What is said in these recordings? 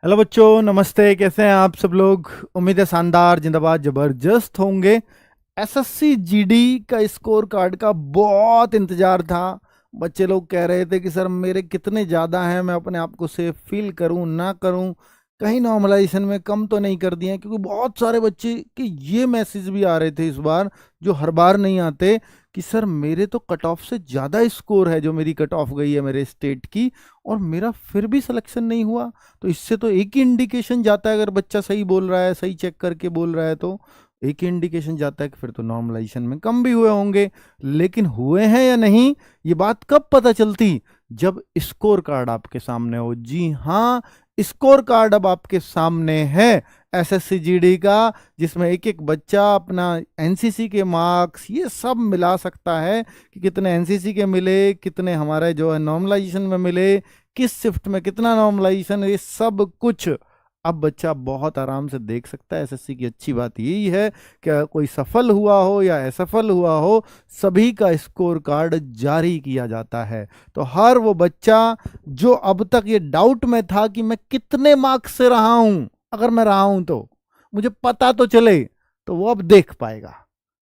Hello बच्चों, नमस्ते। कैसे हैं आप सब लोग? उम्मीद है शानदार, जिंदाबाद, जबरदस्त होंगे। एसएससी जीडी का स्कोर कार्ड का बहुत इंतजार था। बच्चे लोग कह रहे थे कि सर मेरे कितने ज़्यादा हैं, मैं अपने आप को सेफ फील करूं ना करूं, कहीं नॉर्मलाइजेशन में कम तो नहीं कर दिए। क्योंकि बहुत सारे बच्चे के ये मैसेज भी आ रहे थे इस बार, जो हर बार नहीं आते, कि सर मेरे तो कट ऑफ से ज़्यादा स्कोर है, जो मेरी कट ऑफ गई है मेरे स्टेट की, और मेरा फिर भी सिलेक्शन नहीं हुआ। तो इससे तो एक ही इंडिकेशन जाता है, अगर बच्चा सही बोल रहा है, सही चेक करके बोल रहा है, तो एक ही इंडिकेशन जाता है कि फिर तो नॉर्मलाइजेशन में कम भी हुए होंगे। लेकिन हुए हैं या नहीं, ये बात कब पता चलती? जब स्कोर कार्ड आपके सामने हो। जी हाँ, स्कोर कार्ड अब आपके सामने है एसएससी जीडी का, जिसमें एक एक बच्चा अपना एनसीसी के मार्क्स ये सब मिला सकता है कि कितने एनसीसी के मिले, कितने हमारे जो है नॉर्मलाइजेशन में मिले, किस शिफ्ट में कितना नॉर्मलाइजेशन, ये सब कुछ अब बच्चा बहुत आराम से देख सकता है। एसएससी की अच्छी बात यही है कि कोई सफल हुआ हो या असफल हुआ हो, सभी का स्कोर कार्ड जारी किया जाता है। तो हर वो बच्चा जो अब तक ये डाउट में था कि मैं कितने मार्क्स से रहा हूं, अगर मैं रहा हूं तो मुझे पता तो चले, तो वो अब देख पाएगा,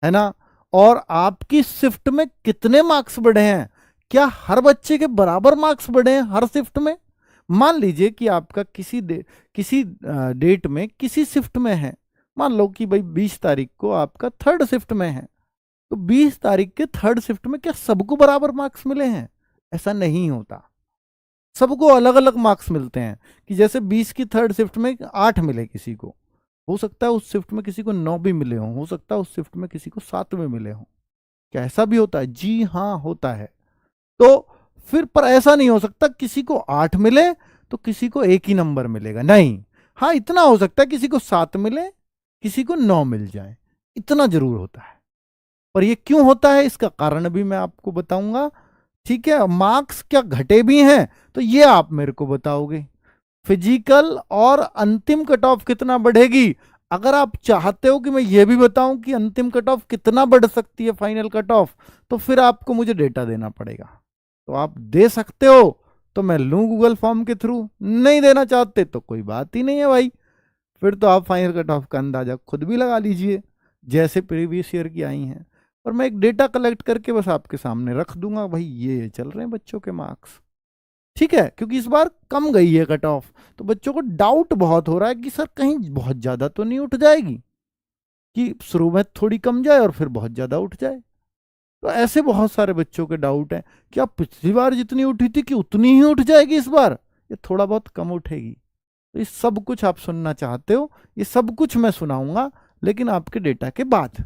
है ना। और आपकी शिफ्ट में कितने मार्क्स बढ़े हैं, क्या हर बच्चे के बराबर मार्क्स बढ़े हैं हर शिफ्ट में? मान लीजिए कि आपका किसी डेट में किसी शिफ्ट में है, मान लो कि भाई 20 तारीख को आपका थर्ड शिफ्ट में है, तो 20 तारीख के थर्ड शिफ्ट में क्या सबको बराबर मार्क्स मिले हैं? ऐसा नहीं होता। सबको अलग अलग मार्क्स मिलते हैं। कि जैसे 20 की थर्ड शिफ्ट में 8 मिले किसी को, हो सकता है उस शिफ्ट में किसी को 9 भी मिले हों, हो सकता है उस शिफ्ट में किसी को 7 में मिले हों। क्या ऐसा भी होता है? जी हाँ, होता है। तो फिर पर ऐसा नहीं हो सकता किसी को 8 मिले तो किसी को एक ही नंबर मिलेगा, नहीं। हाँ, इतना हो सकता है किसी को 7 मिले, किसी को 9 मिल जाए, इतना जरूर होता है। पर ये क्यों होता है, इसका कारण भी मैं आपको बताऊंगा। ठीक है, मार्क्स क्या घटे भी हैं तो ये आप मेरे को बताओगे। फिजिकल और अंतिम कट ऑफ कितना बढ़ेगी, अगर आप चाहते हो कि मैं ये भी बताऊं कि अंतिम कट ऑफ कितना बढ़ सकती है, फाइनल कट ऑफ, तो फिर आपको मुझे डेटा देना पड़ेगा। तो आप दे सकते हो तो मैं लूं गूगल फॉर्म के थ्रू, नहीं देना चाहते तो कोई बात ही नहीं है भाई। फिर तो आप फाइनल कट ऑफ का अंदाजा खुद भी लगा लीजिए, जैसे प्रीवियस ईयर की आई हैं। और मैं एक डेटा कलेक्ट करके बस आपके सामने रख दूंगा, भाई ये चल रहे हैं बच्चों के मार्क्स। ठीक है, क्योंकि इस बार कम गई है कट ऑफ, तो बच्चों को डाउट बहुत हो रहा है कि सर कहीं बहुत ज्यादा तो नहीं उठ जाएगी, कि शुरू में थोड़ी कम जाए और फिर बहुत ज्यादा उठ जाए। तो ऐसे बहुत सारे बच्चों के डाउट हैं कि आप पिछली बार जितनी उठी थी कि उतनी ही उठ जाएगी इस बार, ये थोड़ा बहुत कम उठेगी। तो ये सब कुछ आप सुनना चाहते हो, ये सब कुछ मैं सुनाऊंगा, लेकिन आपके डेटा के बाद।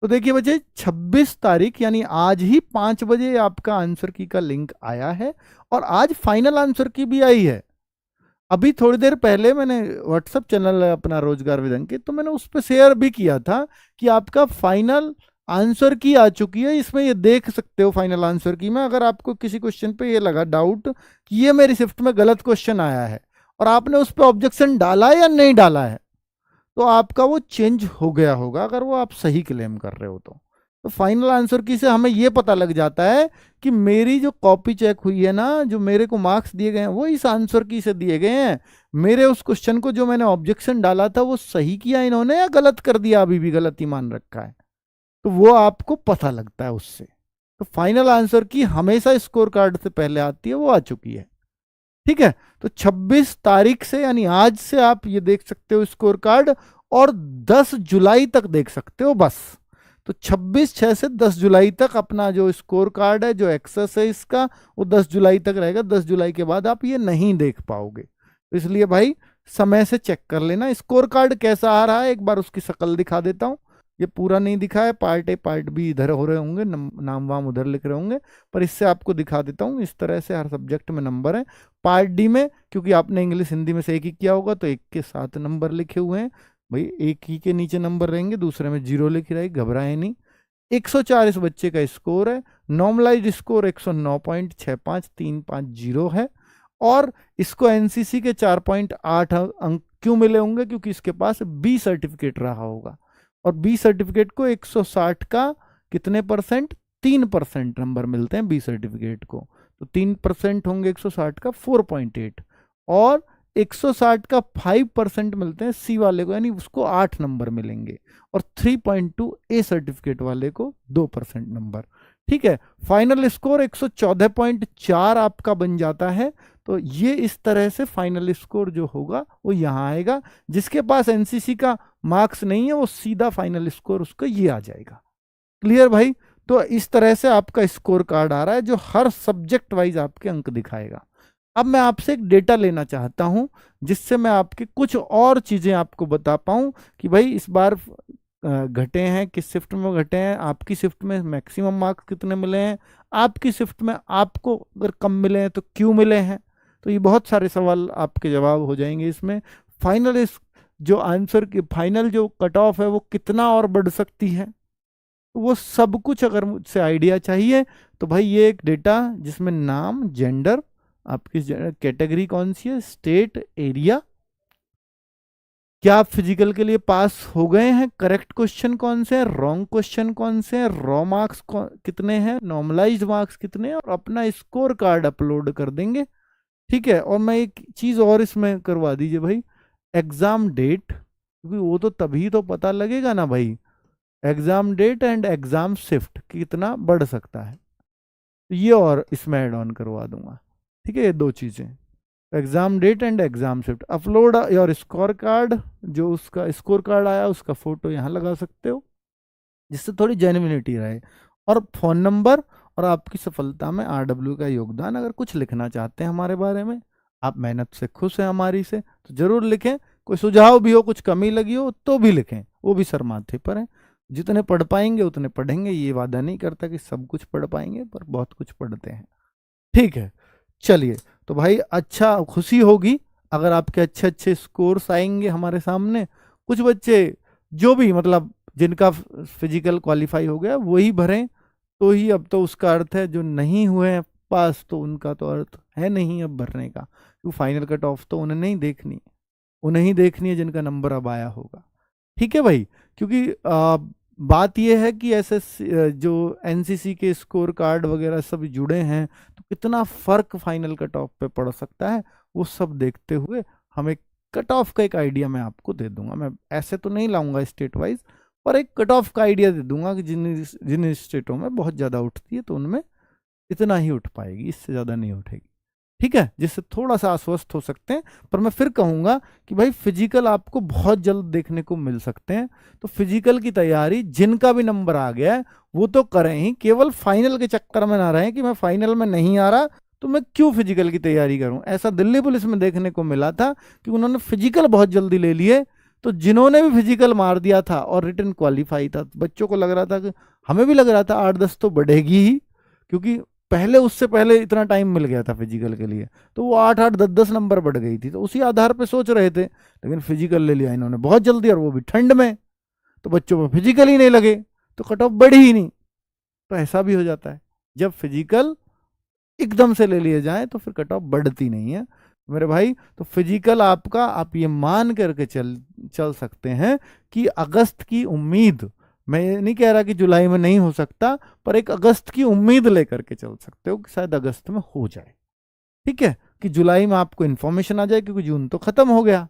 तो देखिए बच्चे, 26 तारीख यानी आज ही 5 बजे आपका आंसर की का लिंक आया है, और आज फाइनल आंसर की भी आई है। अभी थोड़ी देर पहले मैंने व्हाट्सएप चैनल है अपना रोजगार विद अंकित, तो मैंने उस पर शेयर भी किया था कि आपका फाइनल आंसर की आ चुकी है। इसमें ये देख सकते हो फाइनल आंसर की में, अगर आपको किसी क्वेश्चन पे ये लगा डाउट कि ये मेरी शिफ्ट में गलत क्वेश्चन आया है, और आपने उस पर ऑब्जेक्शन डाला है या नहीं डाला है, तो आपका वो चेंज हो गया होगा, अगर वो आप सही क्लेम कर रहे हो तो फाइनल आंसर की से हमें ये पता लग जाता है कि मेरी जो कॉपी चेक हुई है ना, जो मेरे को मार्क्स दिए गए हैं वो इस आंसर की से दिए गए हैं। मेरे उस क्वेश्चन को जो मैंने ऑब्जेक्शन डाला था वो सही किया इन्होंने या गलत कर दिया, अभी भी गलत ही मान रखा है, तो वो आपको पता लगता है उससे। तो फाइनल आंसर की हमेशा स्कोर कार्ड से पहले आती है, वो आ चुकी है। ठीक है, तो 26 तारीख से यानी आज से आप ये देख सकते हो स्कोर कार्ड, और 10 जुलाई तक देख सकते हो बस। तो 26/6 से 10 जुलाई तक अपना जो स्कोर कार्ड है, जो एक्सेस है इसका, वो 10 जुलाई तक रहेगा। 10 जुलाई के बाद आप ये नहीं देख पाओगे, तो इसलिए भाई समय से चेक कर लेना। स्कोर कार्ड कैसा आ रहा है एक बार उसकी शक्ल दिखा देता हूँ। ये पूरा नहीं दिखा है, पार्ट ए पार्ट बी इधर हो रहे होंगे, नाम वाम उधर लिख रहे होंगे, पर इससे आपको दिखा देता हूँ। इस तरह से हर सब्जेक्ट में नंबर है। पार्ट डी में, क्योंकि आपने इंग्लिश हिंदी में से एक ही किया होगा, तो एक के साथ नंबर लिखे हुए हैं भाई, एक ही के नीचे नंबर रहेंगे, दूसरे में जीरो लिखी रहेगी, घबराए नहीं। 104 इस बच्चे का स्कोर है। नॉर्मलाइज्ड स्कोर 109.65350 है, और इसको एनसीसी के 4.8 अंक क्यों मिले होंगे, क्योंकि इसके पास बी सर्टिफिकेट रहा होगा, और बी सर्टिफिकेट को 160 का कितने परसेंट, 3% नंबर मिलते हैं बी सर्टिफिकेट को, तो 3% होंगे 160 का 4.8, और 160 का 5% मिलते हैं सी वाले को, यानी उसको 8 नंबर मिलेंगे, और 3.2 ए सर्टिफिकेट वाले को 2% नंबर। ठीक है, फाइनल स्कोर 114.4 आपका बन जाता है। तो ये इस तरह से फाइनल स्कोर जो होगा वो यहाँ आएगा। जिसके पास एनसीसी का मार्क्स नहीं है वो सीधा फाइनल स्कोर उसका ये आ जाएगा। क्लियर भाई? तो इस तरह से आपका स्कोर कार्ड आ रहा है जो हर सब्जेक्ट वाइज आपके अंक दिखाएगा। अब मैं आपसे एक डेटा लेना चाहता हूं जिससे मैं आपके कुछ और चीजें आपको बता पाऊं कि भाई इस बार घटे हैं, किस शिफ्ट में घटे हैं, आपकी शिफ्ट में मैक्सिमम मार्क्स कितने मिले हैं, आपकी शिफ्ट में आपको अगर कम मिले हैं तो क्यों मिले हैं। तो ये बहुत सारे सवाल आपके जवाब हो जाएंगे इसमें। फाइनल इस जो आंसर की फाइनल जो कट ऑफ है वो कितना और बढ़ सकती है, वो सब कुछ अगर मुझसे आइडिया चाहिए तो भाई ये एक डेटा जिसमें नाम, जेंडर, आपकी कैटेगरी कौन सी है, स्टेट, एरिया, क्या आप फिजिकल के लिए पास हो गए हैं, करेक्ट क्वेश्चन कौन से हैं, रॉन्ग क्वेश्चन कौन से हैं, रॉ मार्क्स कितने हैं, नॉर्मलाइज्ड मार्क्स कितने हैं, और अपना स्कोर कार्ड अपलोड कर देंगे। ठीक है, और मैं एक चीज और इसमें करवा दीजिए भाई, एग्जाम डेट, क्योंकि वो तो तभी तो पता लगेगा ना भाई, exam date and exam shift कितना बढ़ सकता है, ये और इसमें ऐड ऑन करवा दूंगा। ठीक है, ये दो चीजें, exam date and exam shift. Upload your score card, जो उसका स्कोर कार्ड आया उसका फोटो यहाँ लगा सकते हो जिससे थोड़ी जेन्युइनिटी रहे, और फोन नंबर और आपकी सफलता में आरडब्ल्यू का योगदान। अगर कुछ लिखना चाहते हैं हमारे बारे में, आप मेहनत से खुश हैं हमारी से, तो जरूर लिखें। कोई सुझाव भी हो, कुछ कमी लगी हो तो भी लिखें, वो भी सर माथे पर है। जितने पढ़ पाएंगे उतने पढ़ेंगे, ये वादा नहीं करता कि सब कुछ पढ़ पाएंगे, पर बहुत कुछ पढ़ते हैं। ठीक है, चलिए, तो भाई अच्छा खुशी होगी अगर आपके अच्छे अच्छे स्कोर्स आएंगे हमारे सामने। कुछ बच्चे जो भी मतलब जिनका फिजिकल क्वालिफाई हो गया वही भरें, तो ही अब तो उसका अर्थ है, जो नहीं हुए हैं पास तो उनका तो अर्थ है नहीं अब भरने का, क्योंकि फाइनल कट ऑफ तो उन्हें नहीं देखनी, उन्हें ही देखनी है जिनका नंबर अब आया होगा। ठीक है भाई, क्योंकि बात यह है कि ऐसे जो एनसीसी के स्कोर कार्ड वगैरह सब जुड़े हैं तो कितना फर्क फाइनल कट ऑफ पे पड़ सकता है, वो सब देखते हुए हमें कट ऑफ का एक आइडिया मैं आपको दे दूंगा। मैं ऐसे तो नहीं लाऊंगा स्टेट वाइज, पर एक कट ऑफ का आइडिया दे दूंगा कि जिन जिन स्टेटों में बहुत ज़्यादा उठती है तो उनमें इतना ही उठ पाएगी, इससे ज़्यादा नहीं उठेगी। ठीक है, जिससे थोड़ा सा आश्वस्त हो सकते हैं। पर मैं फिर कहूंगा कि भाई फिजिकल आपको बहुत जल्द देखने को मिल सकते हैं, तो फिजिकल की तैयारी जिनका भी नंबर आ गया है वो तो करें ही, केवल फाइनल के चक्कर में ना रहें कि मैं फाइनल में नहीं आ रहा तो मैं क्यों फिजिकल की तैयारी करूं। ऐसा दिल्ली पुलिस में देखने को मिला था कि उन्होंने फिजिकल बहुत जल्दी ले लिए, तो जिन्होंने भी फिजिकल मार दिया था और रिटर्न क्वालिफाई था, बच्चों को लग रहा था कि हमें भी लग रहा था 8-10 तो बढ़ेगी ही, क्योंकि पहले उससे पहले इतना टाइम मिल गया था फिजिकल के लिए, तो वो 8-8 10-10 नंबर बढ़ गई थी, तो उसी आधार पे सोच रहे थे। लेकिन फिजिकल ले लिया इन्होंने बहुत जल्दी, और वो भी ठंड में, तो बच्चों में फिजिकल ही नहीं लगे, तो कट ऑफ बढ़ी ही नहीं। तो ऐसा भी हो जाता है, जब फिजिकल एकदम से ले लिए जाए तो फिर कट ऑफ बढ़ती नहीं है मेरे भाई। तो फिजिकल आपका, आप ये मान करके चल सकते हैं कि अगस्त की उम्मीद, मैं ये नहीं कह रहा कि जुलाई में नहीं हो सकता, पर एक अगस्त की उम्मीद लेकर के चल सकते हो कि शायद अगस्त में हो जाए। ठीक है, कि जुलाई में आपको इन्फॉर्मेशन आ जाए, क्योंकि जून तो खत्म हो गया,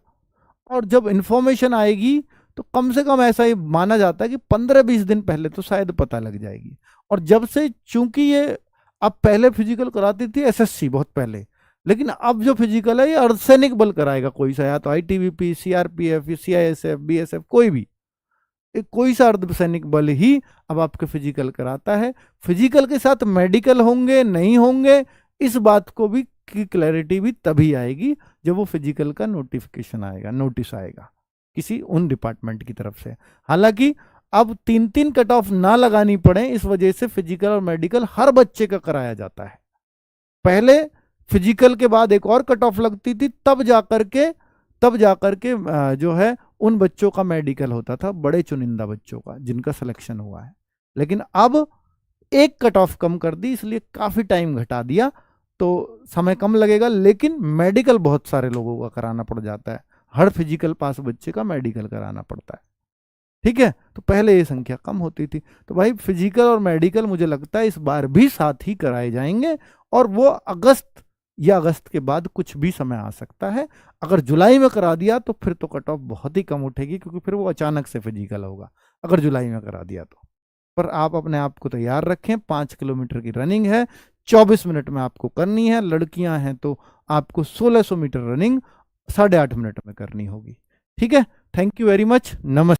और जब इन्फॉर्मेशन आएगी तो कम से कम ऐसा ही माना जाता है कि 15-20 दिन पहले तो शायद पता लग जाएगी। और जब से, चूंकि ये अब पहले फिजिकल कराती थी एसएससी बहुत पहले, लेकिन अब जो फिजिकल है ये अर्धसैनिक बल कराएगा कोई सा, या तो आईटीबीपी, सीआरपीएफ, सीआईएसएफ, बीएसएफ, कोई भी कोई सा अर्धसैनिक बल ही अब आपके फिजिकल कराता है। फिजिकल के साथ मेडिकल होंगे नहीं होंगे, इस बात को भी की क्लैरिटी भी तभी आएगी जब वो फिजिकल का नोटिफिकेशन आएगा, नोटिस आएगा किसी उन डिपार्टमेंट की तरफ से। हालांकि अब 3-3 कट ऑफ ना लगानी पड़े, इस वजह से फिजिकल और मेडिकल हर बच्चे का कराया जाता है। पहले फिजिकल के बाद एक और कट ऑफ लगती थी, तब जाकर के जो है उन बच्चों का मेडिकल होता था, बड़े चुनिंदा बच्चों का जिनका सिलेक्शन हुआ है। लेकिन अब एक कट ऑफ कम कर दी, इसलिए काफी टाइम घटा दिया, तो समय कम लगेगा, लेकिन मेडिकल बहुत सारे लोगों का कराना पड़ जाता है, हर फिजिकल पास बच्चे का मेडिकल कराना पड़ता है। ठीक है, तो पहले ये संख्या कम होती थी। तो भाई फिजिकल और मेडिकल मुझे लगता है इस बार भी साथ ही कराए जाएंगे, और वो अगस्त या अगस्त के बाद कुछ भी समय आ सकता है। अगर जुलाई में करा दिया तो फिर तो कट ऑफ बहुत ही कम उठेगी, क्योंकि फिर वो अचानक से फिजिकल होगा अगर जुलाई में करा दिया तो। पर आप अपने आप को तैयार रखें, 5 किलोमीटर की रनिंग है, 24 मिनट में आपको करनी है। लड़कियां हैं तो आपको 1600 मीटर रनिंग 8.5 मिनट में करनी होगी। ठीक है, थैंक यू वेरी मच, नमस्ते।